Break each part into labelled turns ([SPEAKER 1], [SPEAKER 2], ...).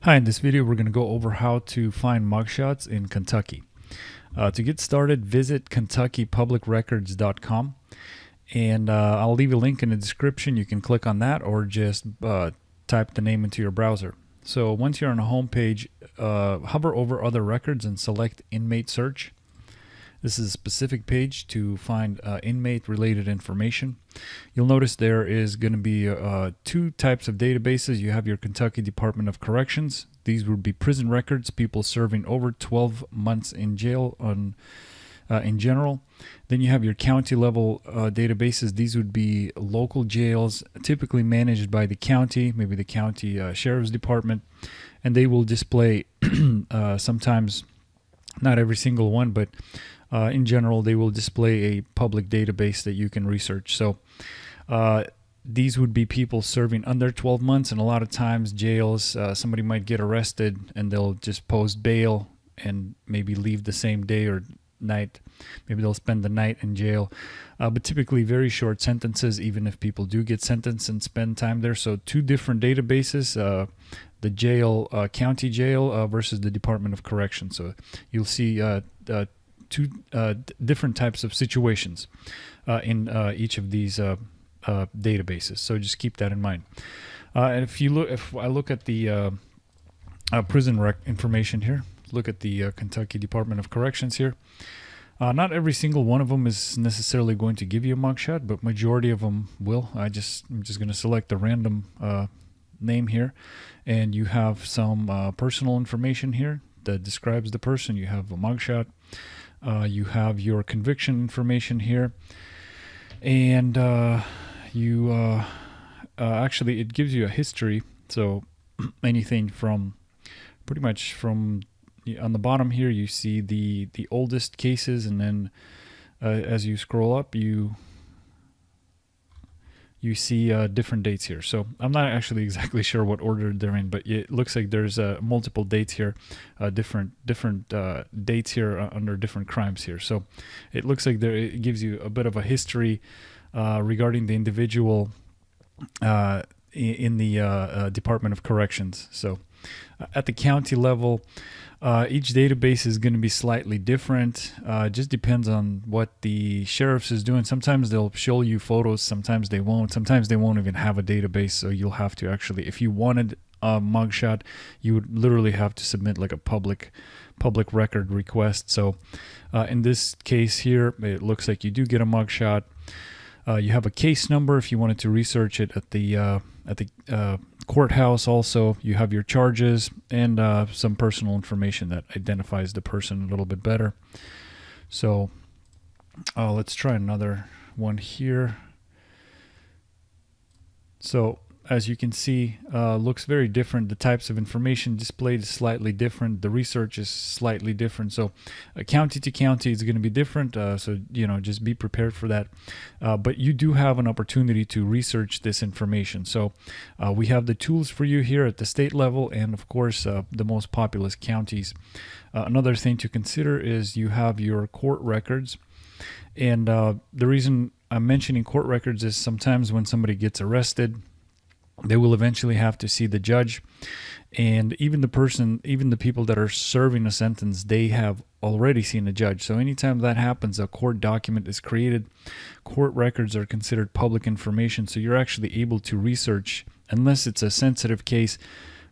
[SPEAKER 1] Hi, in this video we're going to go over how to find mugshots in Kentucky. To get started, visit KentuckyPublicRecords.com, and I'll leave a link in the description. You can click on that or just type the name into your browser. So once you're on the home page, hover over other records and select inmate search. This is a specific page to find inmate related information. You'll notice there is going to be two types of databases. You have your Kentucky Department of Corrections. These would be prison records, people serving over 12 months in jail in general. Then you have your county level databases. These would be local jails, typically managed by the county, maybe the county sheriff's department, and they will display sometimes, not every single one, but in general, they will display a public database that you can research. So these would be people serving under 12 months, and a lot of times jails, somebody might get arrested and they'll just post bail and maybe leave the same day or night. Maybe they'll spend the night in jail, but typically very short sentences, even if people do get sentenced and spend time there. So two different databases, the jail, county jail versus the Department of Corrections. So you'll see two different types of situations in each of these databases. So just keep that in mind. And if I look at the prison rec information here, look at the Kentucky Department of Corrections here. Not every single one of them is necessarily going to give you a mugshot, but majority of them will. I'm just going to select a random name here, and you have some personal information here that describes the person. You have a mugshot. You have your conviction information here, and actually it gives you a history. So anything from pretty much from on the bottom here, you see the oldest cases, and then as you scroll up, you see different dates here. So I'm not actually exactly sure what order they're in, but it looks like there's multiple dates here, different dates here under different crimes here. So it looks like it gives you a bit of a history regarding the individual in the Department of Corrections. So at the county level, each database is going to be slightly different. It just depends on what the sheriff's is doing. Sometimes they'll show you photos, sometimes they won't. Sometimes they won't even have a database, so you'll have to actually, if you wanted a mugshot, you would literally have to submit like a public record request. So in this case here, it looks like you do get a mugshot. You have a case number if you wanted to research it at the courthouse. Also, you have your charges and some personal information that identifies the person a little bit better. So let's try another one here. So as you can see, looks very different. The types of information displayed is slightly different. The research is slightly different. So county to county is going to be different. So, just be prepared for that. But you do have an opportunity to research this information. So we have the tools for you here at the state level and, of course, the most populous counties. Another thing to consider is you have your court records. And the reason I'm mentioning court records is sometimes when somebody gets arrested, they will eventually have to see the judge, and even the people that are serving a sentence, they have already seen a judge. So anytime that happens, a court document is created. Court records are considered public information, so you're actually able to research, unless it's a sensitive case,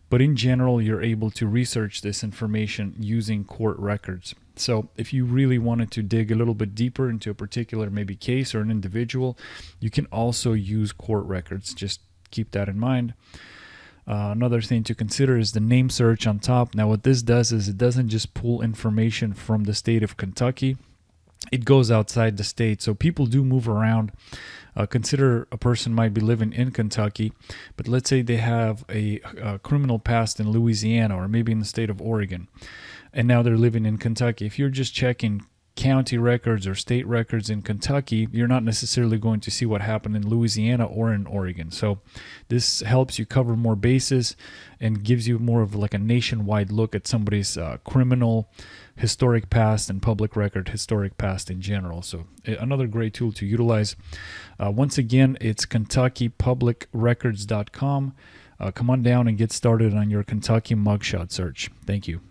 [SPEAKER 1] but in general, you're able to research this information using court records. So if you really wanted to dig a little bit deeper into a particular maybe case or an individual, you can also use court records. Just keep that in mind. Another thing to consider is the name search on top. Now what this does is it doesn't just pull information from the state of Kentucky. It goes outside the state. So people do move around. Consider a person might be living in Kentucky, but let's say they have a criminal past in Louisiana or maybe in the state of Oregon, and now they're living in Kentucky. If you're just checking county records or state records in Kentucky, you're not necessarily going to see what happened in Louisiana or in Oregon. So this helps you cover more bases and gives you more of like a nationwide look at somebody's criminal historic past and public record historic past in general. So another great tool to utilize. Once again, it's KentuckyPublicRecords.com. come on down and get started on your Kentucky mugshot search. Thank you.